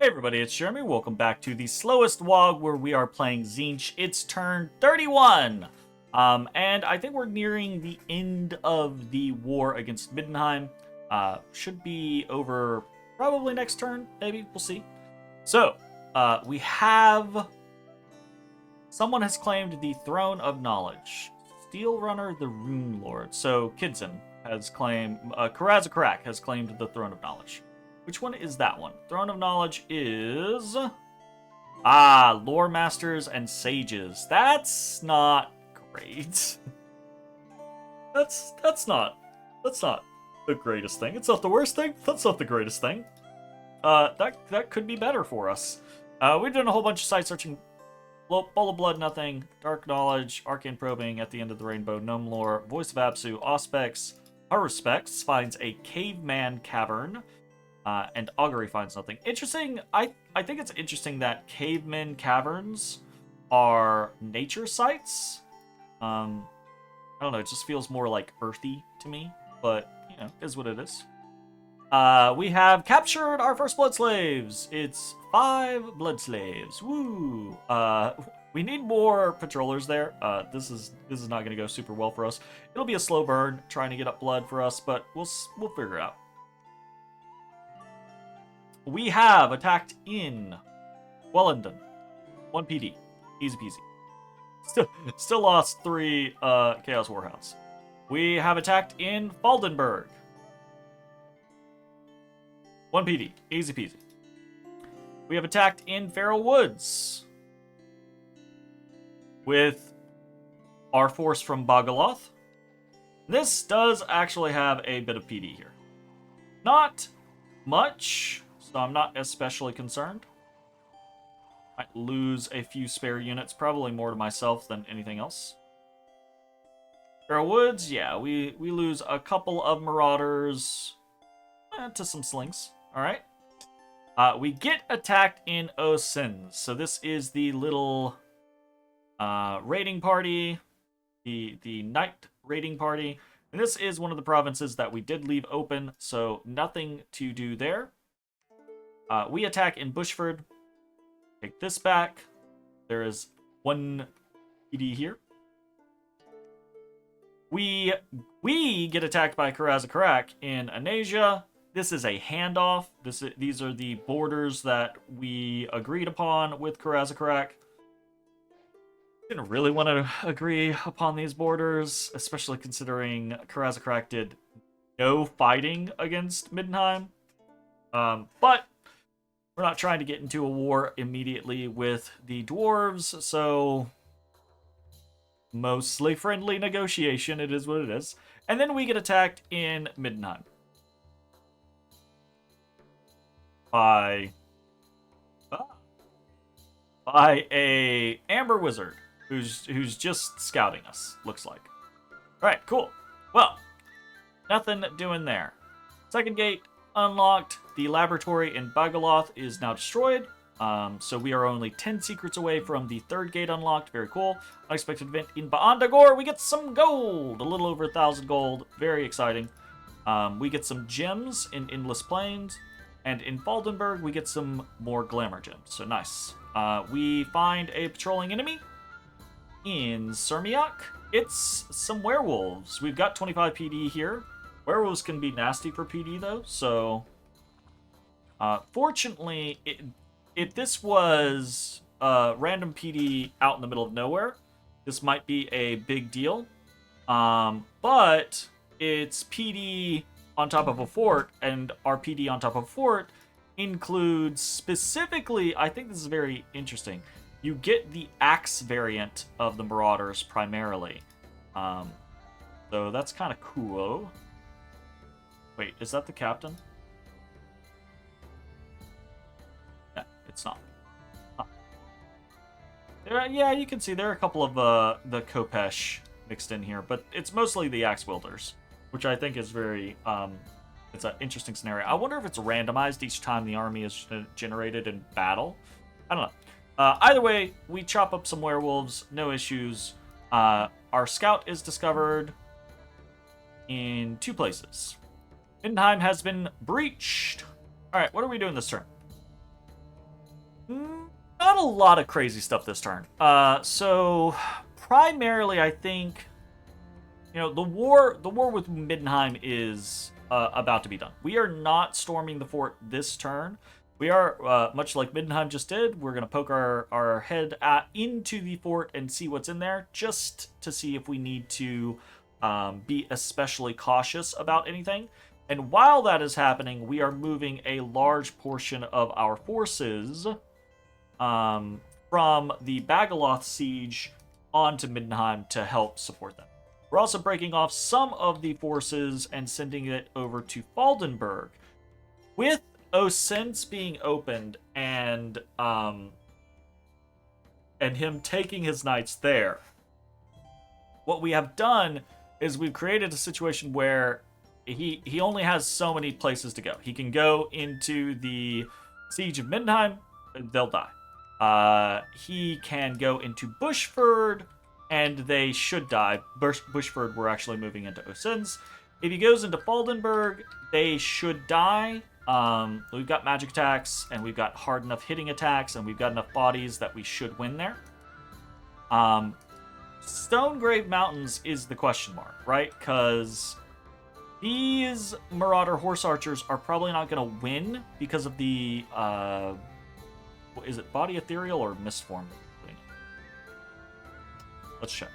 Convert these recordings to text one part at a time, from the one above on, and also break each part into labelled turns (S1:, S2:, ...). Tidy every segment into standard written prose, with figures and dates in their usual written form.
S1: Hey everybody, it's Jeremy. Welcome back to the Slowest WAAAGH, where we are playing Tzeentch. It's turn 31! And I think we're nearing the end of the war against Middenheim. Should be over probably next turn, maybe. We'll see. So, we have... Someone has claimed the Throne of Knowledge. Steel Runner, the Rune Lord. So, Kidzin has claimed... Karaz-a-Karak has claimed the Throne of Knowledge. Which one is that one? Throne of Knowledge is... Lore Masters and Sages. That's not great. That's not the greatest thing. It's not the worst thing. That's not the greatest thing. That could be better for us. We've done a whole bunch of site searching. Bowl of Blood, nothing. Dark Knowledge, Arcane Probing, At the End of the Rainbow, Gnome Lore, Voice of Apsu, Auspex, Haruspects finds a Caveman Cavern. And Augury finds nothing. Interesting, I think it's interesting that cavemen caverns are nature sites. I don't know, it just feels more like earthy to me, but, you know, is what it is. We have captured our first blood slaves. It's 5 blood slaves. Woo! We need more patrollers there. This is not going to go super well for us. It'll be a slow burn trying to get up blood for us, but we'll figure it out. We have attacked in Wellington. 1 PD. Easy peasy. Still lost 3 Chaos Warhounds. We have attacked in Faldenberg. 1 PD. Easy peasy. We have attacked in Feral Woods. With our force from Bagaloth. This does actually have a bit of PD here. Not much. So I'm not especially concerned. Might lose a few spare units, probably more to myself than anything else. Feral Woods, yeah, we lose a couple of Marauders to some slings. Alright. We get attacked in Osins. So this is the little raiding party, the night raiding party. And this is one of the provinces that we did leave open, so nothing to do there. We attack in Bushford. Take this back. There is 1 PD here. We get attacked by Karaz-a-Karak in Anasia. This is a handoff. These are the borders that we agreed upon with Karaz-a-Karak. Didn't really want to agree upon these borders, especially considering Karaz-a-Karak did no fighting against Middenheim. But we're not trying to get into a war immediately with the dwarves, so mostly friendly negotiation, it is what it is. And then we get attacked in Middenheim. By a Amber Wizard who's just scouting us, looks like. Alright, cool. Well, nothing doing there. Second gate unlocked. The laboratory in Bagaloth is now destroyed. So we are only 10 secrets away from the third gate unlocked. Very cool. Unexpected event in Baandagor. We get some gold. A little over 1,000 gold. Very exciting. We get some gems in Endless Plains. And in Faldenberg, we get some more glamour gems. So nice. We find a patrolling enemy in Sermiak. It's some werewolves. We've got 25 PD here. Werewolves can be nasty for PD, though, so... fortunately, if this was random PD out in the middle of nowhere, this might be a big deal. But it's PD on top of a fort, and our PD on top of a fort includes specifically, I think this is very interesting, you get the axe variant of the Marauders primarily. So that's kind of cool. Wait, is that the captain? Yeah, it's not. Huh. Yeah, you can see there are a couple of the Kopesh mixed in here, but it's mostly the axe wielders, which I think is very it's an interesting scenario. I wonder if it's randomized each time the army is generated in battle. I don't know. Either way, we chop up some werewolves, no issues. Our scout is discovered in 2 places. Middenheim has been breached. Alright, what are we doing this turn? Not a lot of crazy stuff this turn. So primarily, I think, the war with Middenheim is about to be done. We are not storming the fort this turn. We are, much like Middenheim just did, we're going to poke our head into the fort and see what's in there, just to see if we need to be especially cautious about anything. And while that is happening, we are moving a large portion of our forces from the Bagaloth siege onto Middenheim to help support them. We're also breaking off some of the forces and sending it over to Faldenberg. With Osens being opened and him taking his knights there, what we have done is we've created a situation where he only has so many places to go. He can go into the siege of Middenheim, they'll die. He can go into Bushford, and they should die. Bushford, we're actually moving into Osens. If he goes into Faldenberg, they should die. We've got magic attacks, and we've got hard enough hitting attacks, and we've got enough bodies that we should win there. Stonegrave Mountains is the question mark, right? Because these Marauder Horse Archers are probably not going to win because of the, is it Body Ethereal or Mistform? Let's check.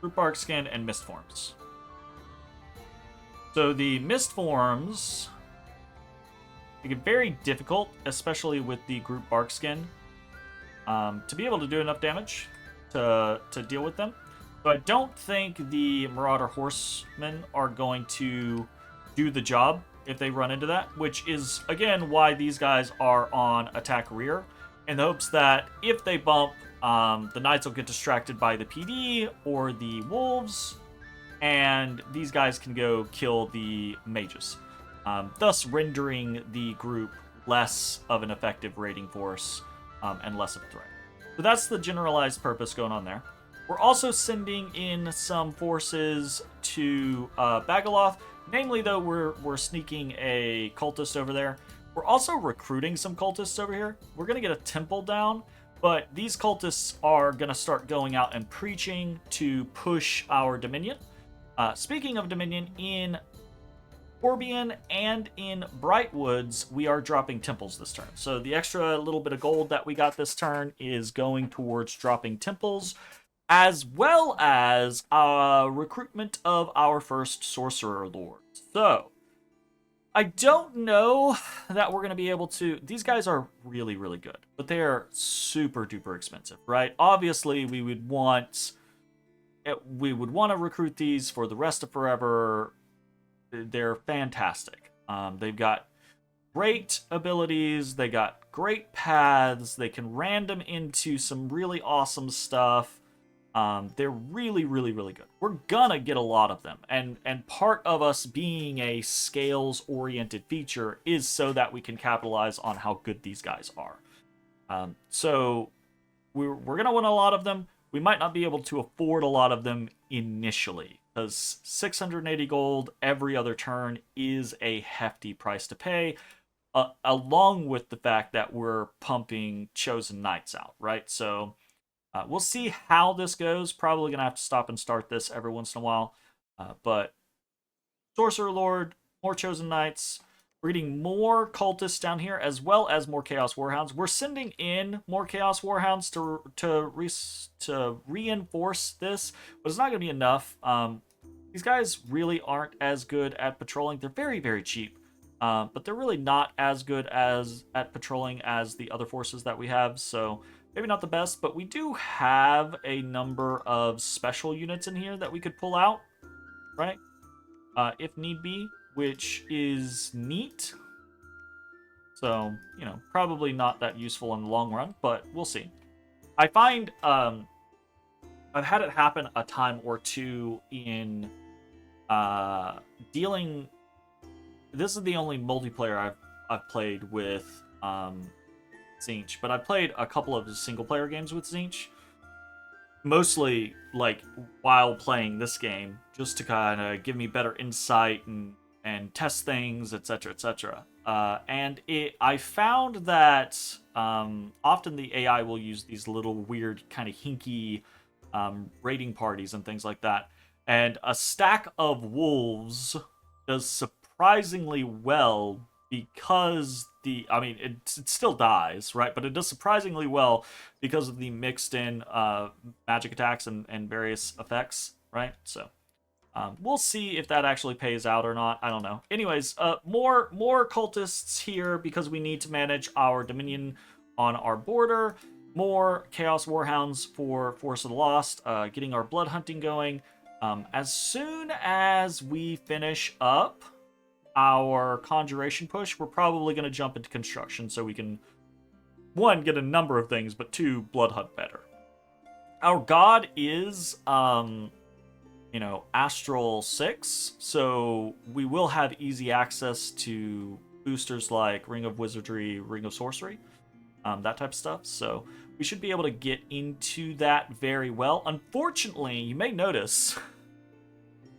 S1: Group Bark Skin and Mistforms. So the Mistforms make it very difficult, especially with the Group Bark Skin, to be able to do enough damage to deal with them. So I don't think the Marauder Horsemen are going to do the job if they run into that, which is, again, why these guys are on attack rear, in the hopes that if they bump, the Knights will get distracted by the PD or the Wolves, and these guys can go kill the Mages, thus rendering the group less of an effective raiding force and less of a threat. So that's the generalized purpose going on there. We're also sending in some forces to Bagaloth. Namely, though, we're sneaking a cultist over there. We're also recruiting some cultists over here. We're going to get a temple down, but these cultists are going to start going out and preaching to push our Dominion. Speaking of Dominion, in Corbion and in Brightwoods, we are dropping temples this turn. So the extra little bit of gold that we got this turn is going towards dropping temples, as well as recruitment of our first Sorcerer Lord. So, I don't know that we're going to be able to... These guys are really, really good, but they are super duper expensive, right? Obviously, we would want to recruit these for the rest of forever. They're fantastic. They've got great abilities. They got great paths. They can random into some really awesome stuff. They're really, really, really good. We're gonna get a lot of them, and part of us being a scales-oriented feature is so that we can capitalize on how good these guys are. So we're gonna win a lot of them. We might not be able to afford a lot of them initially, because 680 gold every other turn is a hefty price to pay, along with the fact that we're pumping Chosen Knights out, right? So we'll see how this goes. Probably going to have to stop and start this every once in a while. But Sorcerer Lord, more Chosen Knights. We're getting more Cultists down here, as well as more Chaos Warhounds. We're sending in more Chaos Warhounds to reinforce this, but it's not going to be enough. These guys really aren't as good at patrolling. They're very, very cheap. But they're really not as good at patrolling as the other forces that we have, so maybe not the best, but we do have a number of special units in here that we could pull out, right? If need be, which is neat. So, probably not that useful in the long run, but we'll see. I find I've had it happen a time or two in dealing... This is the only multiplayer I've played with Tzeentch, but I played a couple of single-player games with Tzeentch. Mostly, while playing this game, just to kind of give me better insight and and test things, etc., etc. I found that often the AI will use these little weird kind of hinky raiding parties and things like that. And a stack of wolves does surprisingly well because it still dies, right? But it does surprisingly well because of the mixed in magic attacks and various effects, right? So we'll see if that actually pays out or not. I don't know. Anyways, more cultists here because we need to manage our Dominion on our border. More Chaos Warhounds for Force of the Lost. Getting our blood hunting going. As soon as we finish up our Conjuration push, we're probably going to jump into construction so we can, one, get a number of things, but two, blood hunt better. Our god is Astral 6, so we will have easy access to boosters like Ring of Wizardry, Ring of Sorcery, that type of stuff. So we should be able to get into that very well. Unfortunately, you may notice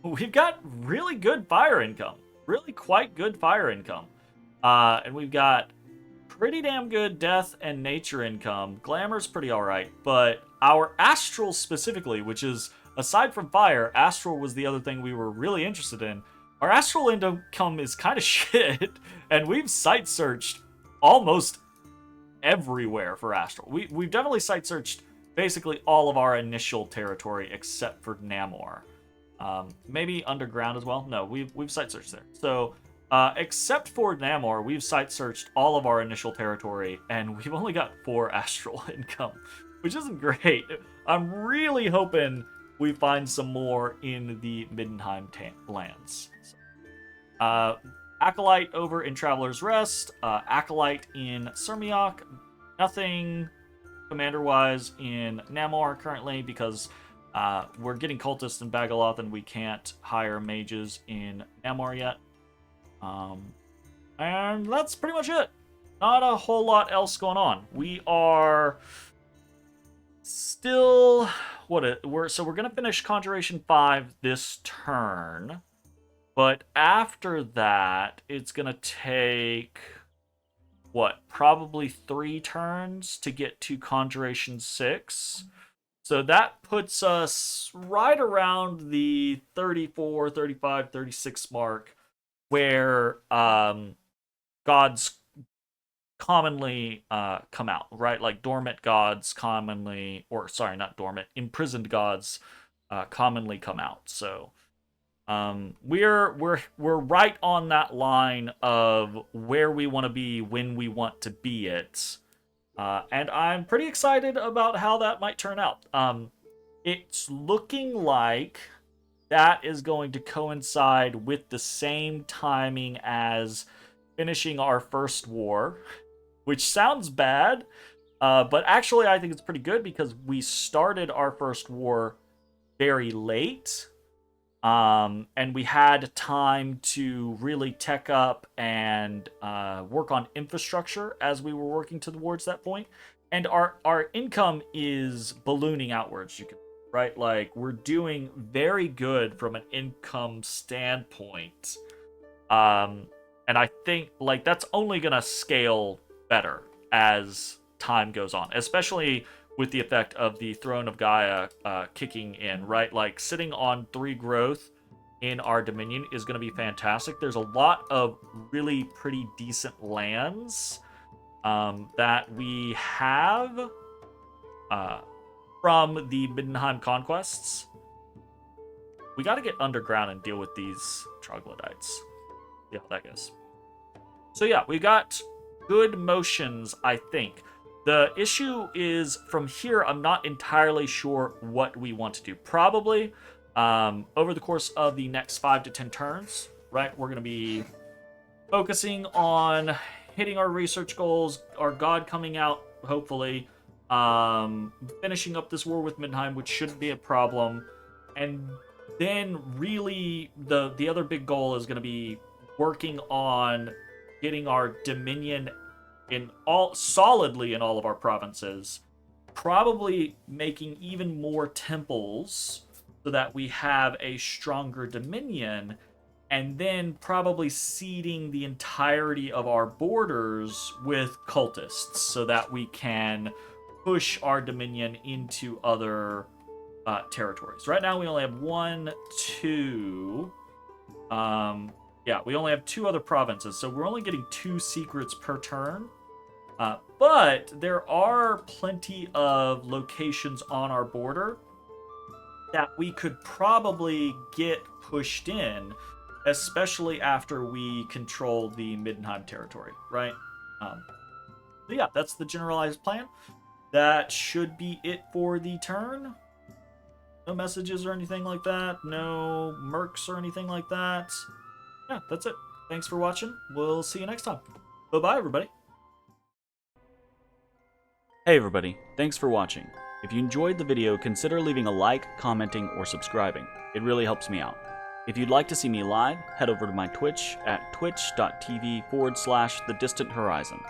S1: we've got really good fire income. Really quite good fire income. And we've got pretty damn good death and nature income. Glamour's pretty alright, but our Astral specifically, which is, aside from fire, Astral was the other thing we were really interested in. Our Astral income is kind of shit, and we've site searched almost everywhere for Astral. We've definitely site searched basically all of our initial territory except for Namor. Maybe underground as well. No, we've site searched there. So except for Namor, we've site searched all of our initial territory, and we've only got 4 Astral income, which isn't great. I'm really hoping we find some more in the Middenheim lands. Acolyte over in Traveler's Rest, Acolyte in Sirmiok, nothing commander-wise in Namor currently because we're getting cultists in Bagaloth and we can't hire mages in Namor yet. And that's pretty much it. Not a whole lot else going on. We are still we're gonna finish Conjuration 5 this turn, but after that it's gonna take probably 3 turns to get to Conjuration 6. So that puts us right around the 34, 35, 36 mark where gods commonly come out, right? Like dormant gods commonly, or sorry, not dormant, imprisoned gods commonly come out. So we're right on that line of where we want to be when we want to be it. And I'm pretty excited about how that might turn out. It's looking like that is going to coincide with the same timing as finishing our first war, which sounds bad, but actually I think it's pretty good because we started our first war very late, and we had time to really tech up and work on infrastructure as we were working towards that point. And our income is ballooning outwards, right? Like, we're doing very good from an income standpoint. And I think, like, that's only going to scale better as time goes on, especially with the effect of the Throne of Gaia kicking in, right? Like, sitting on 3 growth in our Dominion is going to be fantastic. There's a lot of really pretty decent lands that we have from the Middenheim conquests. We got to get underground and deal with these troglodytes. See how that goes. So yeah, we got good motions, I think. The issue is from here, I'm not entirely sure what we want to do. Probably over the course of the next 5 to 10 turns, right? We're going to be focusing on hitting our research goals, our god coming out, hopefully, finishing up this war with Middenheim, which shouldn't be a problem. And then really the other big goal is going to be working on getting our Dominion solidly in all of our provinces, probably making even more temples so that we have a stronger Dominion, and then probably seeding the entirety of our borders with cultists so that we can push our dominion into other territories. Right now we only have 1, 2... yeah, we only have 2 other provinces, so we're only getting 2 secrets per turn. But there are plenty of locations on our border that we could probably get pushed in, especially after we control the Middenheim territory, right? So yeah, that's the generalized plan. That should be it for the turn. No messages or anything like that. No mercs or anything like that. Yeah, that's it. Thanks for watching. We'll see you next time. Bye-bye, everybody. Hey, everybody. Thanks for watching. If you enjoyed the video, consider leaving a like, commenting, or subscribing. It really helps me out. If you'd like to see me live, head over to my Twitch at twitch.tv/thedistanthorizon.